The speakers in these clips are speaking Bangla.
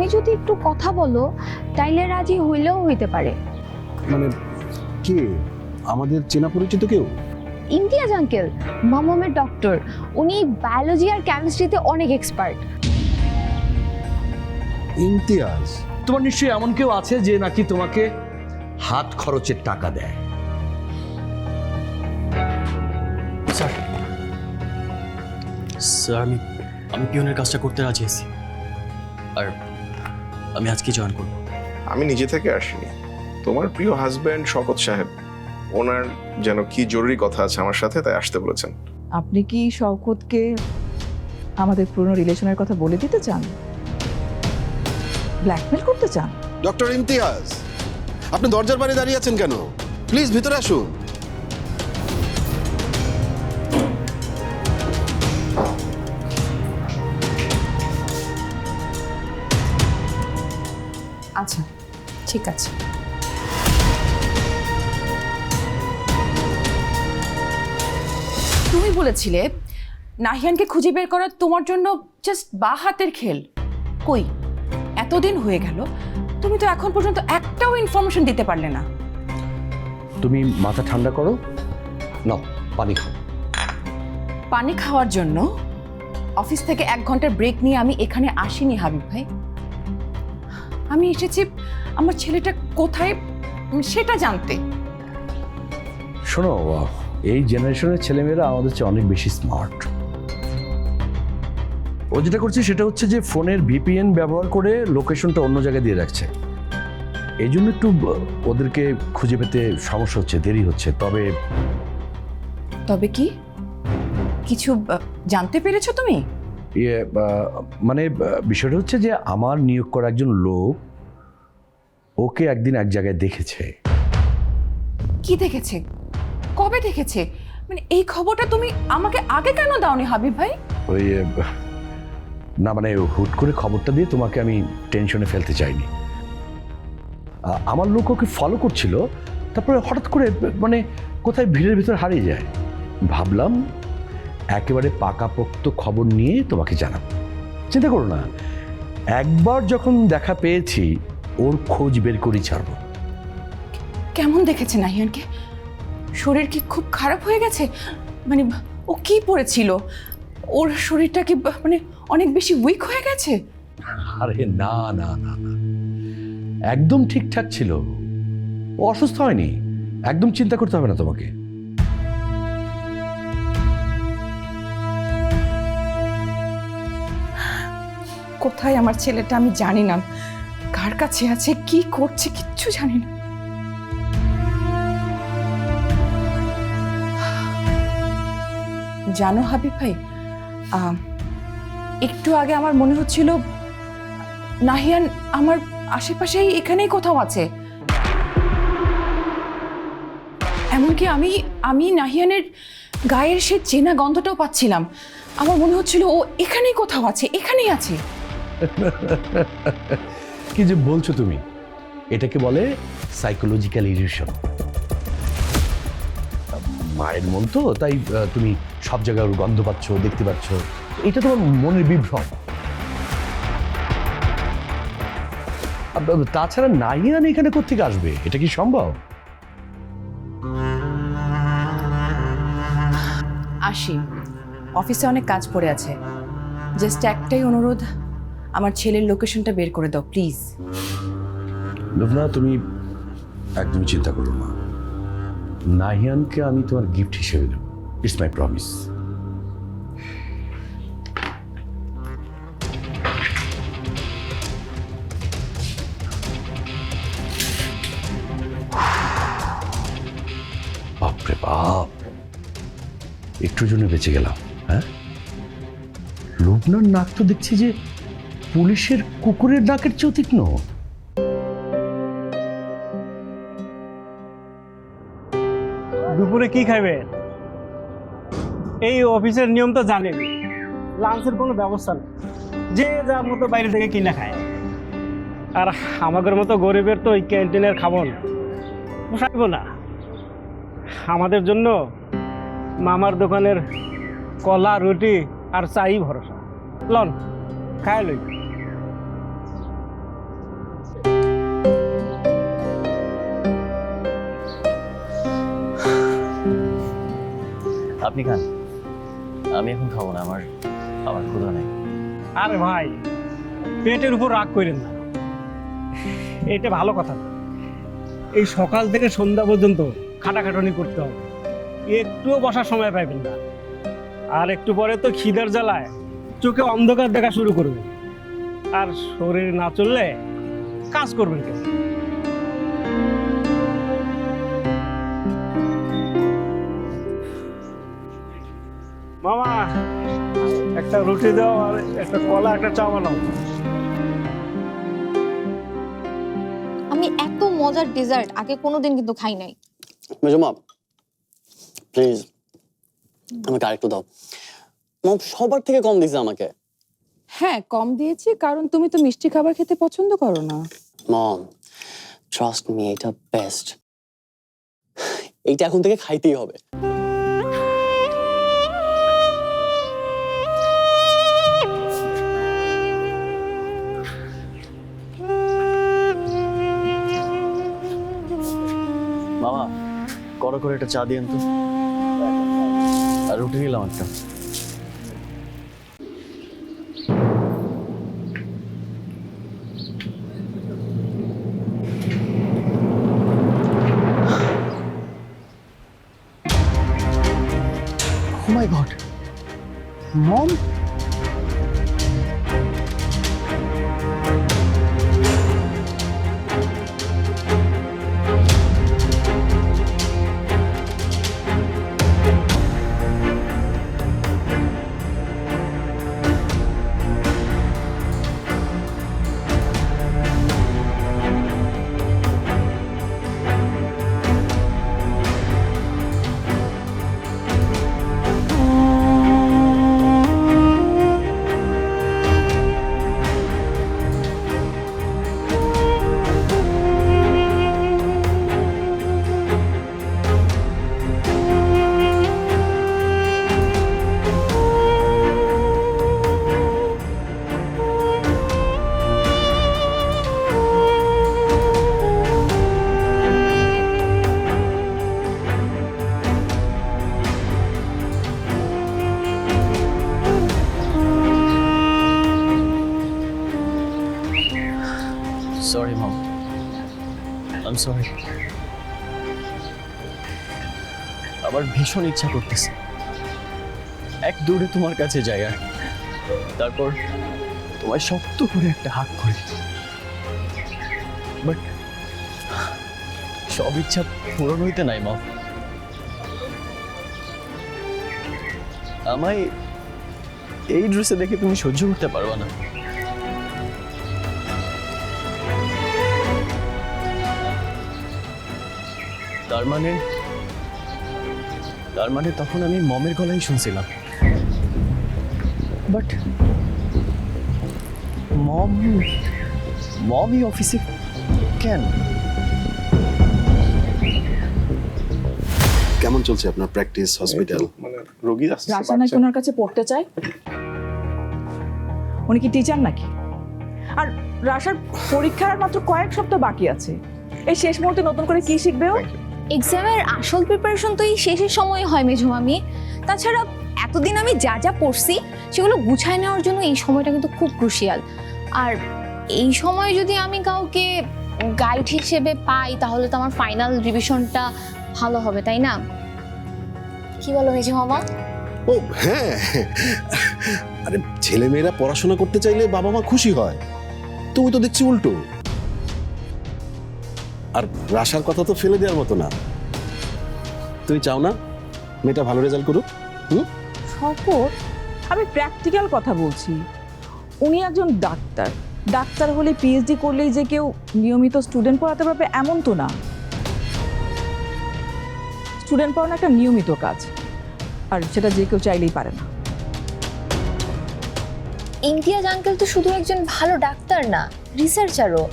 তুমি যদি একটু কথা বলো তাইলে রাজি হইলেও হইতে পারে। মানে কে? আমাদের চেনা পরিচিত কেউ? ইমতিয়াজ আঙ্কেল, মামামের ডক্টর। উনি বায়োলজি আর কেমিস্ট্রিতে অনেক এক্সপার্ট। ইমতিয়াজ? তোমার নিশ্চয়ই এমন কেউ আছে যে নাকি তোমাকে হাত খরচের টাকা দেয়। স্যার স্যার আমি পিয়নের কাজটা করতে রাজি আছি, আর আমি আজকে জয়েন করব। আমি নিজে থেকে আসিনি, তোমার প্রিয় হাজব্যান্ড শওকত সাহেব, ওনার যেন কি জরুরি কথা আছে আমার সাথে, তাই আসতে বলেছেন। আপনি কি শওকতকে আমাদের পুরনো রিলেশনের কথা বলে দিতে চান? ব্ল্যাকমেল করতে চান? ডক্টর ইমতিয়াজ, আপনি দরজার বাইরে দাঁড়িয়ে আছেন কেন? প্লিজ ভিতরে আসুন। আচ্ছা ঠিক আছে। তুমি বলেছিলে নাহিয়ানকে খুঁজে বের করা তোমার জন্য জাস্ট বাঁ হাতের খেল। কই, এতদিন হয়ে গেল, তুমি তো এখন পর্যন্ত একটাও ইনফরমেশন দিতে পারলে না। তুমি মাথা ঠান্ডা করো, নাও পানি খাও। পানি খাওয়ার জন্য অফিস থেকে 1 ঘন্টার ব্রেক নিয়ে আমি এখানে আসিনি হাবিব ভাই। আমি এসেছি আমার ছেলেটা কোথায় সেটা জানতে। শোনো, এই জেনারেশনের ছেলেমেয়েরা আমাদের চেয়ে অনেক বেশি স্মার্ট। ও যেটা করছে সেটা হচ্ছে যে ফোনের ভিপিএন ব্যবহার করে লোকেশনটা অন্য জায়গায় দিয়ে রাখছে। এই জন্য একটু ওদেরকে খুঁজে পেতে সমস্যা হচ্ছে, দেরি হচ্ছে। তবে কি কিছু জানতে পেরেছো তুমি? মানে বিষয়টা হচ্ছে যে আমার নিয়োগ করা একজন লোক ওকে একদিন এক জায়গায় দেখেছে। কি দেখেছে? কবে দেখেছে? মানে এই খবরটা তুমি আমাকে আগে কেন দাওনি হাবিব ভাই? ওই না, মানে হুট করে খবরটা দিয়ে তোমাকে আমি টেনশনে ফেলতে চাইনি। আমার লোক ওকে ফলো করছিল, তারপরে হঠাৎ করে মানে কোথায় ভিড়ের ভিতর হারিয়ে যায়। ভাবলাম একেবারে পাকাপোক্ত খবর নিয়ে তোমাকে জানাবো। চিন্তা করো না, একবার যখন দেখা পেয়েছি ওর খোঁজ বের করে ছাড়বো। কেমন দেখেছে নাহিয়ানকে? শরীর কি খুব খারাপ হয়ে গেছে? মানে ও কি পড়েছিল? ওর শরীরটা কি মানে অনেক বেশি উইক হয়ে গেছে? আরে না না না না, একদম ঠিকঠাক ছিল। ও অসুস্থ হয়নি, একদম চিন্তা করতে হবে না তোমাকে। কোথায় আমার ছেলেটা আমি জানি না, কার কাছে আছে, কি করছে কিচ্ছু জানি না। জানো হাবিব ভাই, একটু আগে আমার মনে হচ্ছিল নাহিয়ান আমার আশেপাশেই এখানেই কোথাও আছে। এমনকি আমি নাহিয়ানের গায়ের সে চেনা গন্ধটাও পাচ্ছিলাম। আমার মনে হচ্ছিল ও এখানেই কোথাও আছে, এখানেই আছে। কি যে বলছো তুমি, এটাকে বলে সাইকোলজিক্যাল ইলিউশন। মায়ের মন তো, তাই তুমি সব জায়গায় ওর গন্ধ পাচ্ছ, দেখতে পাচ্ছ। এটা তোমার মনের বিভ্রম। তাছাড়া নাহিয়ান এখানে কোত্থেকে আসবে? এটা কি সম্ভব? আসি, অফিসে অনেক কাজ পড়ে আছে। জাস্ট একটাই অনুরোধ, আমার ছেলের লোকেশনটা বের করে দাও প্লিজ। লুবনা, তুমি একদমই চিন্তা করো না। নাহিয়ানকে আমি তোমার গিফট হিসেবে দেবো। It's my promise. বাপরে বাপ, একটুর জন্য বেঁচে গেলাম। হ্যাঁ, লুবনার নাক তো দেখছি যে পুলিশের কুকুরের নাকের চেয়েও তীক্ষ্ণ। দুপুরে কি খাবেন? এই অফিসের নিয়ম তো জানেন, লাঞ্চের কোনো ব্যবস্থা নেই, যে যার মতো বাইরে থেকে কিনে খায়। আর আমাদের মতো গরিবের তো ওই ক্যান্টিনের খাবার পোষাইব না। আমাদের জন্য মামার দোকানের কলা, রুটি আর চাই ভরসা। লন খায় লই। আপনি খান, আমি এখন খাবো না, আমার ক্ষুধা নেই। আরে ভাই, পেটের উপর রাগ করেন না, এটা ভালো কথা না। এই সকাল থেকে সন্ধ্যা পর্যন্ত খাটাখাটনি করতে হবে, একটুও বসার সময় পাবেন না। আর একটু পরে তো খিদার জ্বালায় চোখে অন্ধকার দেখা শুরু করবে, আর শরীর না চললে কাজ করবেন কেন? মামা, একটা রুটি দাও আর একটা কলা, একটা চা বানাও। আমি এত মজার ডেজার্ট আগে কোনোদিন কিন্তু খাই নাই। মেজমা প্লিজ আমাকে আরেকটু দাও। মম সবার থেকে কম দিছে আমাকে। হ্যাঁ, কম দিয়েছি কারণ তুমি তো মিষ্টি খাবার খেতে পছন্দ করো না। মম ট্রাস্ট মি, এটা বেস্ট, এইটা এখন থেকে খাইতেই হবে। মামা করো করে একটা চা দিয়েন তো, আর রুটি নিলাম একটা। Oh my God, Mom! Sorry, Mom. I'm sorry. আমার ভীষণ ইচ্ছা করতেছে এক দৌড়ে তোমার কাছে যাই, আর তারপর তোমায় শক্ত করে একটা হাত করি, বাট সব ইচ্ছা পূরণ হইতে নাই। মম, আমায় এই ড্রেসে দেখে তুমি সহ্য করতে পারবা না। তার মানে তখন আমি মমের গলাই শুনছিলাম, বাট মমই অফিসে কেন? কেমন চলছে আপনার প্র্যাকটিস হসপিটাল? মানে রোগী আসছে, রাশা নাকি ওনার কাছে পড়তে চায়। উনি কি টিচার নাকি? আর রাশার পরীক্ষার আর মাত্র কয়েক সপ্তাহ বাকি আছে, এই শেষ মুহূর্তে নতুন করে কি শিখবে ও? এক্সামের আসল প্রিপারেশন তো এই শেষের সময় হয় মেঝো মামি। তাছাড়া এতদিন আমি যা যা পড়ছি সেগুলো গুছায় নেওয়ার জন্য এই সময়টা কিন্তু খুব ক্রুশিয়াল। আর এই সময় যদি আমি কাউকে গাইড হিসেবে পাই তাহলে তো আমার ফাইনাল রিভিশনটা ভালো হবে, তাই না? কি বলো মেঝো মামা? ও হ্যাঁ, আরে ছেলেমেয়েরা পড়াশোনা করতে চাইলে বাবা মা খুশি হয়, তুমি তো দেখছি উল্টো। আর রাশার কথা তো ফেলে দেওয়ার মতো না, তুমি চাও না মেয়েটা ভালো রেজাল্ট করুক? শপথ, আমি প্র্যাকটিক্যাল কথা বলছি। উনি একজন ডাক্তার, ডাক্তার হলে পিএইচডি করলেই যে কেউ নিয়মিত স্টুডেন্ট পড়াতে পারবে এমন তো না। স্টুডেন্ট পড়ানো একটা নিয়মিত কাজ, আর সেটা যে কেউ চাইলেই পারে না। ইমতিয়াজ আঙ্কেল তো শুধু একজন ভালো ডাক্তার না, রিসার্চারও।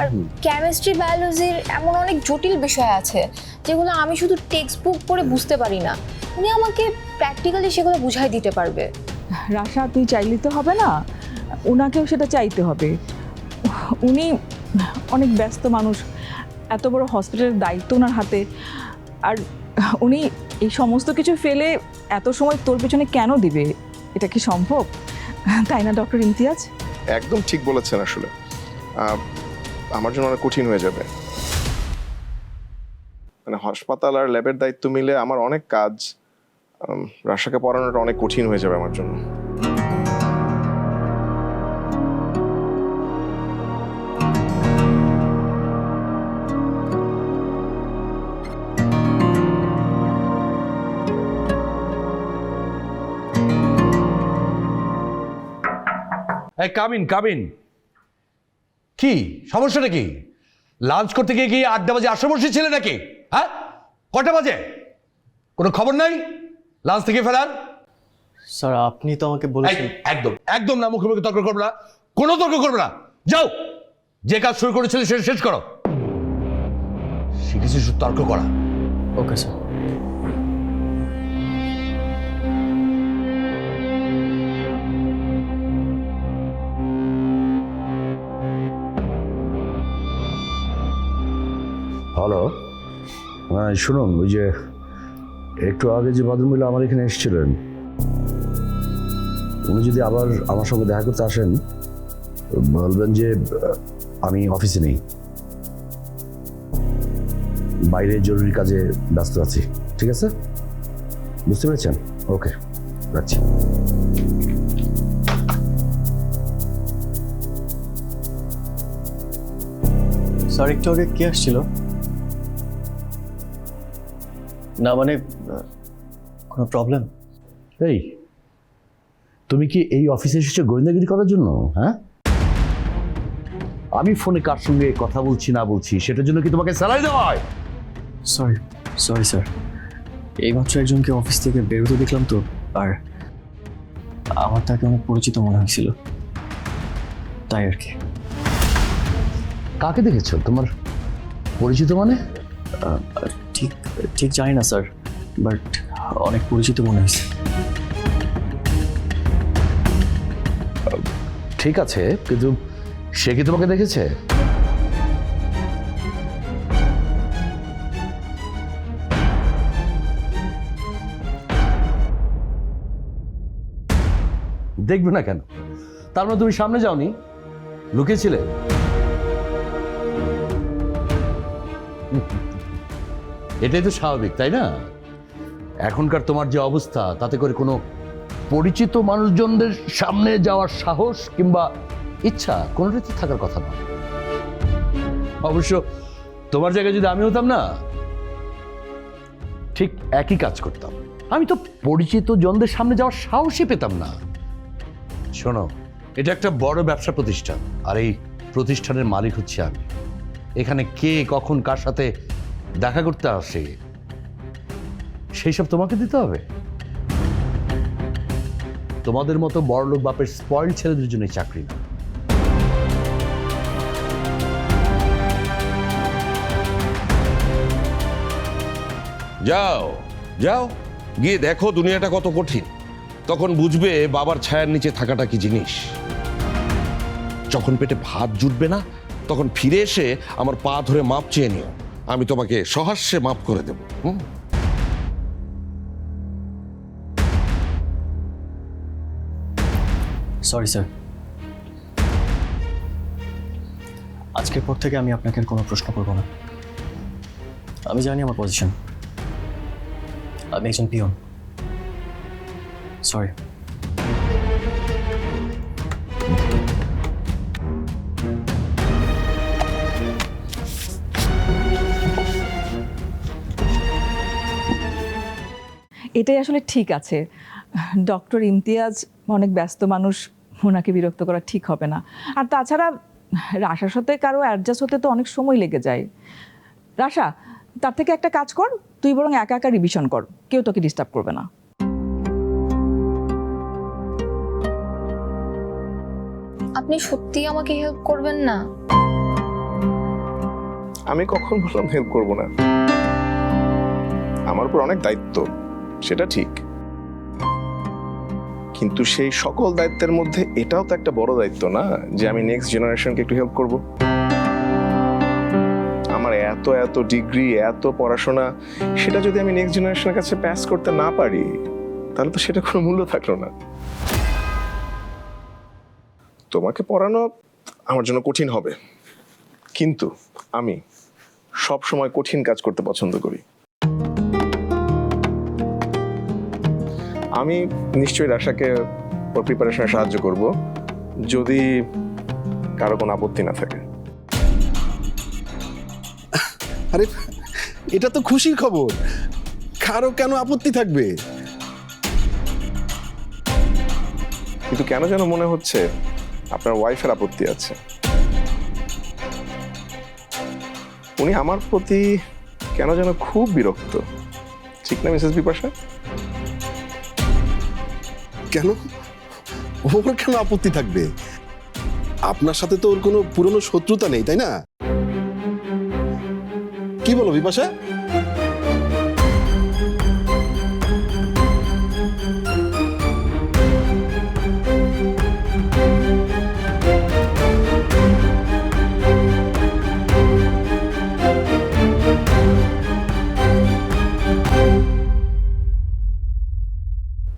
আর কেমিস্ট্রি বায়োলজির এমন অনেক জটিল বিষয় আছে যেগুলো আমি শুধু টেক্সট বুক পড়ে বুঝতে পারি না, উনি আমাকে প্র্যাকটিক্যালি সেগুলো বুঝাই দিতে পারবে। রাশা, তুই চাইলেই তো হবে না, ওনাকেও সেটা চাইতে হবে। উনি অনেক ব্যস্ত মানুষ, এত বড় হসপিটালের দায়িত্ব ওনার হাতে, আর উনি এই সমস্ত কিছু ফেলে এত সময় তোর পেছনে কেন দিবে? এটা কি সম্ভব? তাই না ডক্টর ইমতিয়াজ? একদম ঠিক বলেছেন। আসলে আমার জন্য অনেক কঠিন হয়ে যাবে, মানে হাসপাতাল আর ল্যাবের দায়িত্ব মিলে আমার অনেক কাজ। রাশাকে পড়ানোটা অনেক কঠিন হয়ে যাবে আমার জন্য। এই কামিন কি সমস্যাটা কি? লাঞ্চ করতে গিয়ে কি 8টা বাজে আসর বসেছিলে নাকি? হ্যাঁ, কটা বাজে? কোনো খবর নাই লাঞ্চ থেকে ফেরার? স্যার আপনি তো আমাকে বলেছেন। একদম না, মুখে মুখে তর্ক করবে না, কোনো তর্ক করবে না। যাও, যে কাজ শুরু করেছিলে সেটা শেষ করো। শিখেছি শুধু তর্ক করা। Okay sir. হ্যালো, শুনুন, ওই যে একটু আগে যে ভদ্রমহিলা আমার এখানে এসেছিলেন, উনি যদি আবার আমার সঙ্গে দেখা করতে আসেন, বলবেন যে আমি অফিসে নেই, বাইরে জরুরি কাজে ব্যস্ত আছি। ঠিক আছে, বুঝতে পেরেছেন? ওকে, রাখছি। স্যার একটু আগে কে আসছিল? না মানে কোনো প্রবলেম? এই, তুমি কি এই অফিসে এসেছো গোয়েন্দাগিরি করার জন্য? হ্যাঁ, আমি ফোনে কার সঙ্গে কথা বলছি না বলছি সেটার জন্য কি তোমাকে স্যালারি দেওয়া হয়? সরি স্যার, এইমাত্র একজনকে অফিস থেকে বেরোতে দেখলাম তো, আর আমার তাকে অনেক পরিচিত মনে হয়েছিল, তাই আর কি। কাকে দেখেছো? তোমার পরিচিত মানে? ঠিক ঠিক জানি না স্যার, বাট অনেক পরিচিত মনে হয়েছে। ঠিক আছে, কিন্তু সে কি তোমাকে দেখেছে? দেখবে না কেন? তার মানে তুমি সামনে যাওনি, লুকিয়েছিলে? এটাই তো স্বাভাবিক, তাই না? এখনকার তোমার যে অবস্থা, তাতে করে কোনো পরিচিত মানুষজনদের সামনে যাওয়ার সাহস কিংবা ইচ্ছা কোনোটাই তো থাকার কথা না। অবশ্য তোমার জায়গায় যদি আমি হতাম না, ঠিক একই কাজ করতাম। আমি তো পরিচিত জনদের সামনে যাওয়ার সাহসই পেতাম না। শোনো, এটা একটা বড় ব্যবসা প্রতিষ্ঠান, আর এই প্রতিষ্ঠানের মালিক হচ্ছে আমি। এখানে কে কখন কার সাথে দেখা করতে আসে সেই সব তোমাকে দিতে হবে? তোমাদের মতো বড়লোক বাপের স্পয়েল ছেলেদের জন্য চাকরি না। যাও যাও, গিয়ে দেখো দুনিয়াটা কত কঠিন, তখন বুঝবে বাবার ছায়ার নিচে থাকাটা কি জিনিস। যখন পেটে ভাত জুটবে না, তখন ফিরে এসে আমার পা ধরে মাপ চেয়ে নিও, আমি তোমাকে সহাস্যে মাপ করে দেব। সরি স্যার, আজকের পর থেকে আমি আপনাকে আর কোনো প্রশ্ন করব না। আমি জানি আমার পজিশন, আমি একজন পিয়ন। সরি। এটাই আসলে ঠিক আছে। ডক্টর ইমতিয়াজ অনেক ব্যস্ত মানুষ, ওনাকে বিরক্ত করা ঠিক হবে না। আর তাছাড়া রাশার সাথে কারো অ্যাডজাস্ট হতে তো অনেক সময় লেগে যায়। রাশা, তার থেকে একটা কাজ কর, তুই বরং একা একা রিভিশন কর, কেউ তোকে ডিস্টার্ব করবে না। আপনি সত্যিই আমাকে হেল্প করবেন না? আমি কখন বললাম হেল্প করব না? আমার উপর অনেক দায়িত্ব, সেটা ঠিক, কিন্তু সেই সকল দায়িত্বের মধ্যে এটাও তো একটা বড় দায়িত্ব না, যে আমি নেক্সট জেনারেশনকে একটু হেল্প করব। আমার এত এত ডিগ্রি, এত পড়াশোনা, সেটা যদি আমি নেক্সট জেনারেশনের কাছে পাস করতে না পারি, তাহলে তো সেটা কোনো মূল্য থাকলো না। তোমাকে পড়ানো আমার জন্য কঠিন হবে, কিন্তু আমি সব সময় কঠিন কাজ করতে পছন্দ করি। আমি নিশ্চয়ই রাশাকে ওর প্রিপারেশনে সাহায্য করব, যদি কারো কোনো আপত্তি না থাকে। আরে এটা তো খুশির খবর, কারো কেন আপত্তি থাকবে? কিন্তু কেন যেন মনে হচ্ছে আপনার ওয়াইফের আপত্তি আছে। উনি আমার প্রতি কেন যেন খুব বিরক্ত, ঠিক না মিসেস বিপাশা? কেন, ওর কেন আপত্তি থাকবে? আপনার সাথে তো ওর কোনো পুরনো শত্রুতা নেই, তাই না? কি বলো বিপাশা?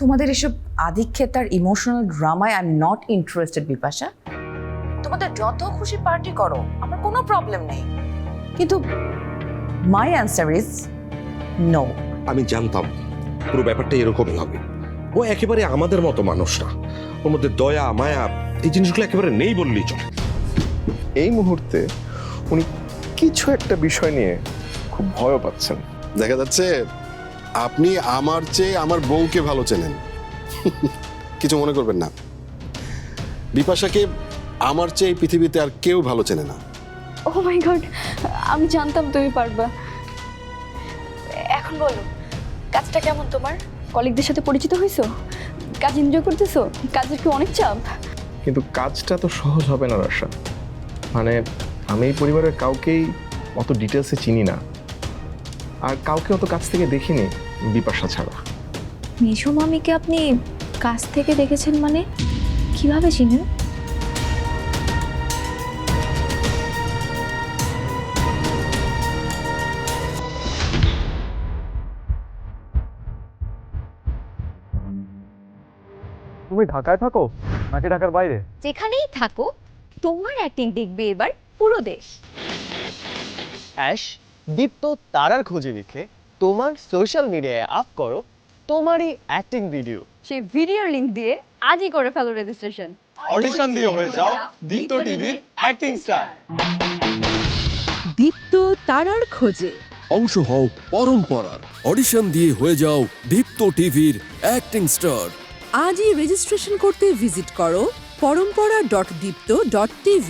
তোমাদের এসব আধিক্যেত আর ইমোশনাল ড্রামায় I am not interested Bipasha. তোমাদের যত খুশি পার্টি করো, আমার কোনো প্রবলেম নেই, কিন্তু মাই অ্যান্সার ইজ নো। আমি জানতাম পুরো ব্যাপারটা এরকমই হবে। ও একেবারে আমাদের মতো মানুষ না, ওর মধ্যে দয়া মায়া এই জিনিসগুলো একেবারে নেই বললেই চলে। এই মুহূর্তে উনি কিছু একটা বিষয় নিয়ে খুব ভয় পাচ্ছেন। দেখা যাচ্ছে আপনি আমার চেয়ে আমার বউকে ভালো চেনেন। কিছু মনে করবেন না, বিপাশাকে আমার চেয়ে পৃথিবীতে আর কেউ ভালো চেনে না। ও মাই গড, আমি জানতাম তুমি পারবা। এখন বলো, কাজটা কেমন তোমার? কলিগদের সাথে পরিচিত হইছো? কাজ এনজয় করতেছো? কাজের কি অনেক চাপ? কিন্তু কাজটা তো সহজ হবে না রাশা। মানে আমি এই পরিবারের কাউকেই অত ডিটেলসে চিনি না, আর কাউকে অত কাছ থেকে দেখিনি বিপাশা ছাড়া। মেঝো মামিকে আপনি কাছ থেকে দেখেছেন মানে? কিভাবে চিনেন? তুমি ঢাকায় থাকো নাকি ঢাকার বাইরে? যেখানেই থাকো, তোমার অ্যাক্টিং দেখবে এবার পুরো দেশ। অ্যাশ, দীপ্ত তারার খোঁজে লিখে তোমার সোশ্যাল মিডিয়ায় আপ করো তোমারই অ্যাক্টিং ভিডিও। সেই ভিডিওর লিংক দিয়ে আজই করে ফেলো রেজিস্ট্রেশন। অডিশন দিয়ে হয়ে যাও দীপ্ত টিভির অ্যাক্টিং স্টার। দীপ্ত তারার খোঁজে অংশ হও পরম্পরার, অডিশন দিয়ে হয়ে যাও দীপ্ত টিভির অ্যাক্টিং স্টার। আজই রেজিস্ট্রেশন করতে ভিজিট করো পরম্পরা.দীপ্ত.tv।